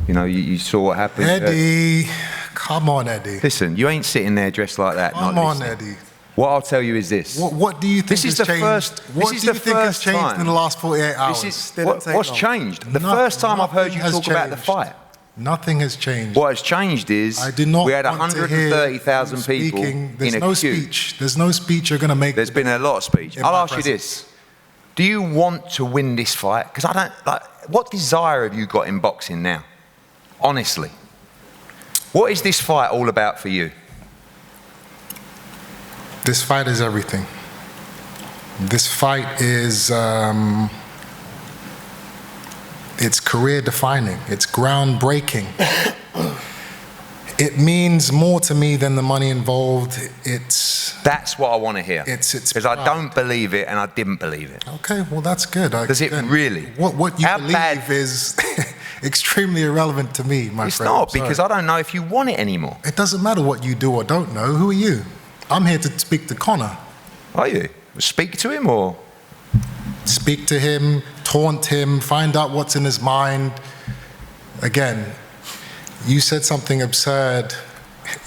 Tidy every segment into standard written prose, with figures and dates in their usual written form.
You know, you saw what happened. Eddie, come on, Eddie. Listen, you ain't sitting there dressed like that. Come on, Eddie. What I'll tell you is this. What do you think has changed? What do you think has changed in the last 48 hours? What's changed? The first time I've heard you talk about the fight. Nothing has changed. What has changed is we had 130,000 people in a queue. There's no speech you're going to make. There's been a lot of speech. I'll ask you this. Do you want to win this fight? Because I don't, like, what desire have you got in boxing now? Honestly. What is this fight all about for you? This fight is everything. This fight is, it's career defining. It's groundbreaking. It means more to me than the money involved. That's what I want to hear. It's because I don't believe it and I didn't believe it. Okay, well that's good. Does it really? What you believe is extremely irrelevant to me, my friend. It's not, because I don't know if you want it anymore. It doesn't matter what you do or don't know. Who are you? I'm here to speak to Conor. Are you? Speak to him or? Speak to him, taunt him, find out what's in his mind. Again, you said something absurd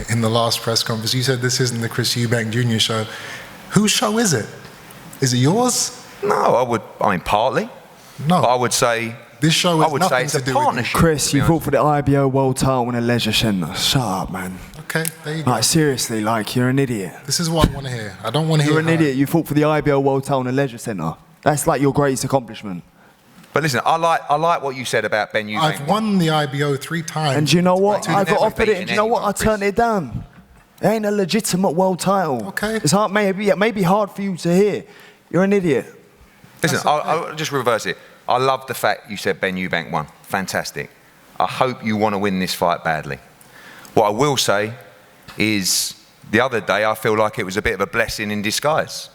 in the last press conference. You said this isn't the Chris Eubank Jr. show. Whose show is it? Is it yours? No, I mean, partly. No. But I would say, this show has nothing to do with you. Chris, you fought for the IBO World title in a leisure centre. Shut up, man. Okay, there you go. Like, seriously, like, you're an idiot. This is what I want to hear. I don't want to hear. You're an idiot. You fought for the IBO World title in a leisure centre. That's like your greatest accomplishment. But listen, I like what you said about Ben Eubank. I've won the IBO 3 times. And do you know what? I got offered it, and do you know what? I turned it down. It ain't a legitimate world title. Okay. It's hard, maybe hard for you to hear. You're an idiot. Listen, I'll just reverse it. I love the fact you said Ben Eubank won. Fantastic. I hope you want to win this fight badly. What I will say is, the other day I feel like it was a bit of a blessing in disguise.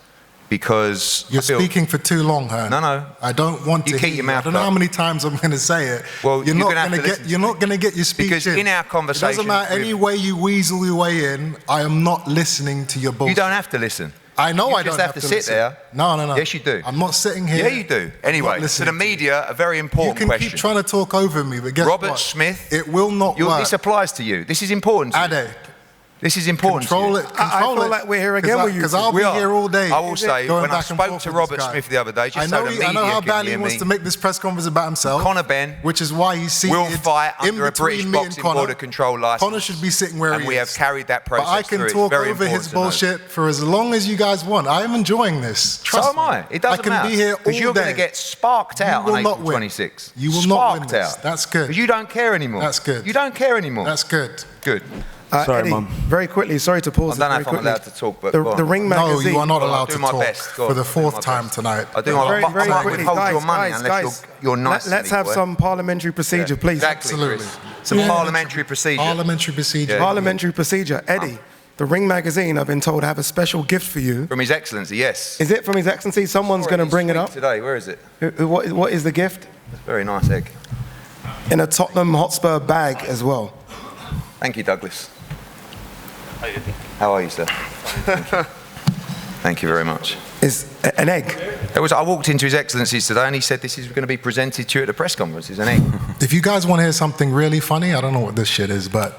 Because you're speaking for too long, Hearn. No. I don't want to. You keep your mouth. I don't know how many times I'm going to say it. Well, you're not going to get your speech because in our conversation, it doesn't matter any way you weasel your way in. I am not listening to your bullshit. You don't have to listen. I know I don't just have to sit there. No. Yes, you do. I'm not sitting here. Yeah, you do. Anyway, to the media, a very important question. You can keep trying to talk over me, but guess what? Robert Smith. It will not work. This applies to you. This is important to you. This is important. Control it. I feel like we're here again with you. Because I'll be here all day. I will say, when I spoke to Robert Smith the other day, just so the media I know how can badly hear he wants me, to make this press conference about himself. Conor Benn, which is why he's seated will fight under a British me Boxing Board of Control license. Conor should be sitting where he is. And we have carried that process through. But I can talk over his bullshit for as long as you guys want. I am enjoying this. Trust me. So am I. It doesn't matter. I can be here all day. Because you're going to get sparked out on April 26th. You will not win this. That's good. Because you don't care anymore. That's good. You don't care anymore. That's good. Good. Sorry, Eddie, Mum. very quickly, sorry to pause. I don't know if I'm allowed to talk, but the Ring magazine. No, you are not allowed to talk best. for the 4th time tonight. I do my best. I might withhold your money unless you're nice. Let's have some parliamentary procedure, please. Exactly. Absolutely. Some parliamentary procedure. Parliamentary procedure. Yeah. Parliamentary procedure. Eddie, the Ring magazine, I've been told, have a special gift for you. From His Excellency, yes. Is it from His Excellency? Someone's going to bring it up today. Where is it? What is the gift? It's a very nice egg. In a Tottenham Hotspur bag as well. Thank you, Douglas. How are you, sir? Thank you very much. It's an egg. I walked into His Excellency's today and he said this is going to be presented to you at the press conference. It's an egg. If you guys want to hear something really funny, I don't know what this shit is, but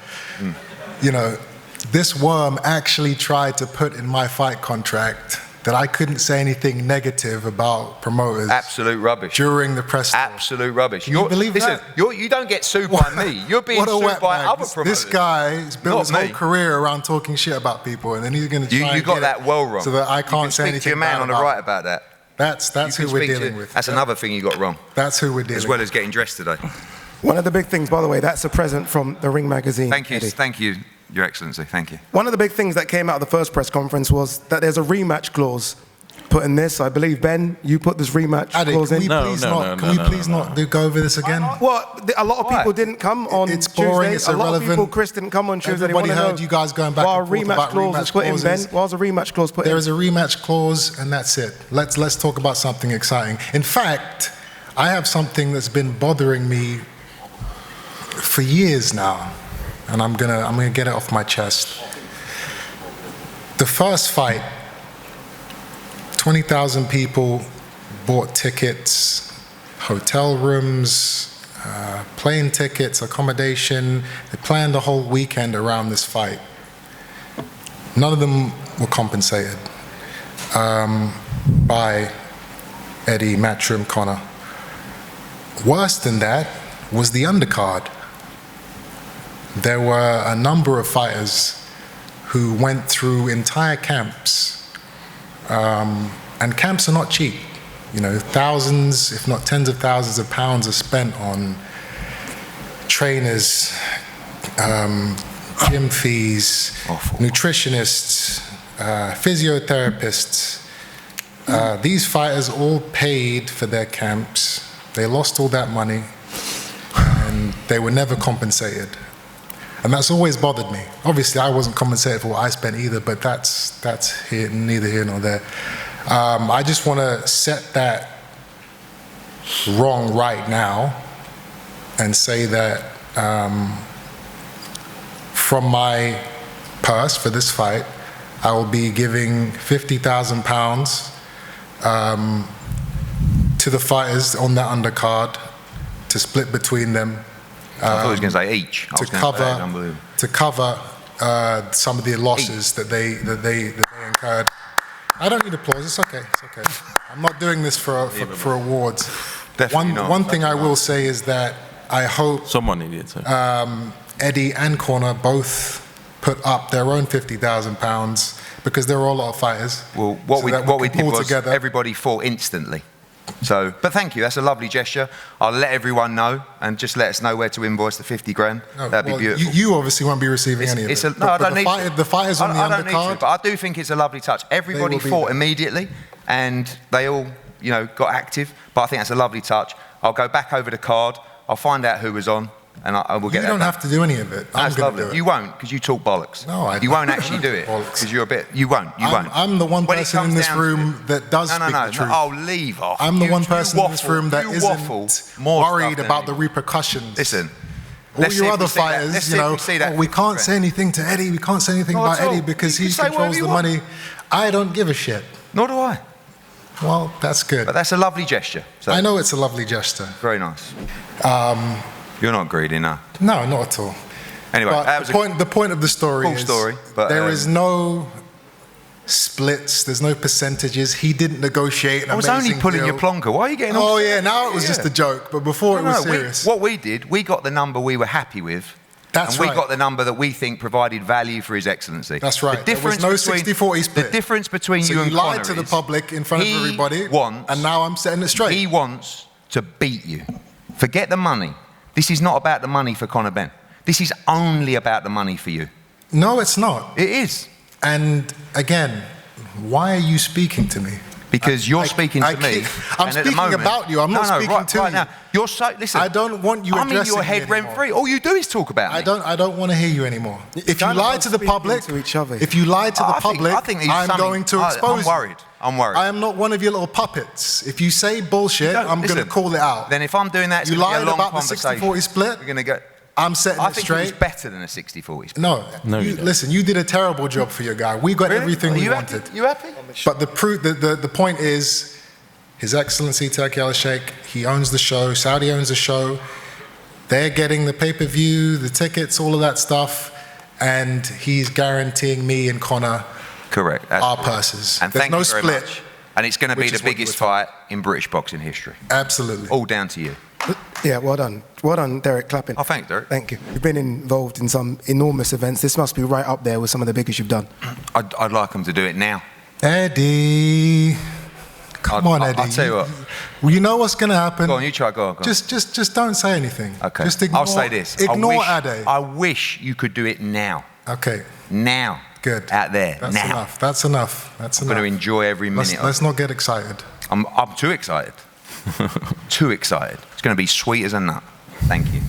you know, this worm actually tried to put in my fight contract that I couldn't say anything negative about promoters. Absolute rubbish. During the press tour. Absolute rubbish. Can you believe that? You don't get sued by me. You're being sued by other promoters. This guy has built his whole career around talking shit about people, and then he's going to try You got that well wrong. So that I can't say anything. Speak to your man on the right about that. That's who we're dealing with. That's another thing you got wrong. That's who we're dealing with. As well as getting dressed today. One of the big things, by the way, that's a present from the Ring magazine. Thank you, Eddie. thank you, Your Excellency. Thank you. One of the big things that came out of the first press conference was that there's a rematch clause put in this. I believe, Ben, you put this rematch clause in. Can we please not go over this again? Well, a lot of people didn't come on It's boring, Tuesday. it's a lot irrelevant. of people, Chris, didn't come on Tuesday. Everybody heard you guys going back and forth about rematch clauses. Why was a rematch clause put in? There is a rematch clause, and that's it. Let's talk about something exciting. In fact, I have something that's been bothering me for years now, and I'm gonna get it off my chest. The first fight, 20,000 people bought tickets, hotel rooms, plane tickets, accommodation. They planned the whole weekend around this fight. None of them were compensated by Eddie, Matchroom, Conor. Worse than that was the undercard. There were a number of fighters who went through entire camps, and camps are not cheap. You know, thousands, if not tens of thousands of pounds are spent on trainers, gym fees, nutritionists, physiotherapists. These fighters all paid for their camps. They lost all that money, and they were never compensated. And that's always bothered me. Obviously, I wasn't compensated for what I spent either, but that's neither here nor there. I just want to set that wrong right now and say that from my purse for this fight, I will be giving £50,000 to the fighters on that undercard to split between them. I thought he was going to say each. To cover some of the losses that they incurred. I don't need applause. It's okay. It's okay. I'm not doing this for awards. One thing I will say is that I hope someone needed to. Eddie and Conor both put up their own £50,000 because there were a lot of fighters. Well, what we did was everybody fought instantly. So, but thank you. That's a lovely gesture. I'll let everyone know and just let us know where to invoice the 50 grand. No, That'd be beautiful. You obviously won't be receiving any of it. No, I don't need to. The fighters on the I don't need undercard. to, but I do think it's a lovely touch. Everybody fought immediately, and they all, got active. But I think that's a lovely touch. I'll go back over the card. I'll find out who was on, and I will get that. You don't have to do any of it. That's lovely. You won't, because you talk bollocks. No, you won't actually do it, because you're a bit. You won't. I'm the one person in this room that does speak the truth. Oh, leave off. I'm the one person in this room that isn't worried about the repercussions. Listen. All your other fighters, we can't say anything to Eddie. We can't say anything about Eddie because he controls the money. I don't give a shit. Nor do I. Well, that's good. But that's a lovely gesture. So. I know it's a lovely gesture. Very nice. You're not greedy, no? No, not at all. Anyway, the point of the story is there is no splits, there's no percentages. He didn't negotiate an amazing I was only pulling deal. your plonker. Why are you getting on? Oh, yeah, now it was just a joke, but before it was serious. What we did, we got the number we were happy with. That's right. We got the number that we think provided value for His Excellency. That's right. There was no 60-40 split. The difference between you and Conor lied to the public in front of everybody, and now I'm setting it straight. He wants to beat you. Forget the money. This is not about the money for Conor Benn. This is only about the money for you. No, it's not. It is. And again, why are you speaking to me? Because you're speaking to me. I'm speaking about you. I'm not speaking to you. Now, you're so, listen. I don't want you addressing me. I'm in your head rent free. All you do is talk about me. I don't want to hear you anymore. If you lie to the public, I'm going to expose you. I'm worried. I am not one of your little puppets. If you say bullshit, I'm going to call it out. Then if I'm doing that, it's going to be a long conversation. You lied about the 60-40 split. We're going to go. I'm setting it straight. I think it was better than a 60-40 split. No, listen, you did a terrible job for your guy. We got everything we wanted. You happy? But the point is, His Excellency Turki Al-Sheikh, he owns the show, Saudi owns the show. They're getting the pay-per-view, the tickets, all of that stuff, and he's guaranteeing me and Conor our purses. And there's no split. Much. And it's going to be the biggest fight in British boxing history. Absolutely. All down to you. Yeah, well done. Well done, Derek Clapping. Oh, thanks, Derek. Thank you. You've been involved in some enormous events. This must be right up there with some of the biggest you've done. I'd like them to do it now. Eddie. Come on, Eddie. I'll tell you what. You know what's going to happen. Go on, you try. Go on. Just don't say anything. Okay. Just ignore. I'll say this. Ignore Ade. I wish you could do it now. Okay. Now. Good. Out there. That's now. enough. That's enough. That's enough. I'm going to enjoy every minute. Let's not get excited. I'm too excited. Too excited. It's going to be sweet as a nut. Thank you.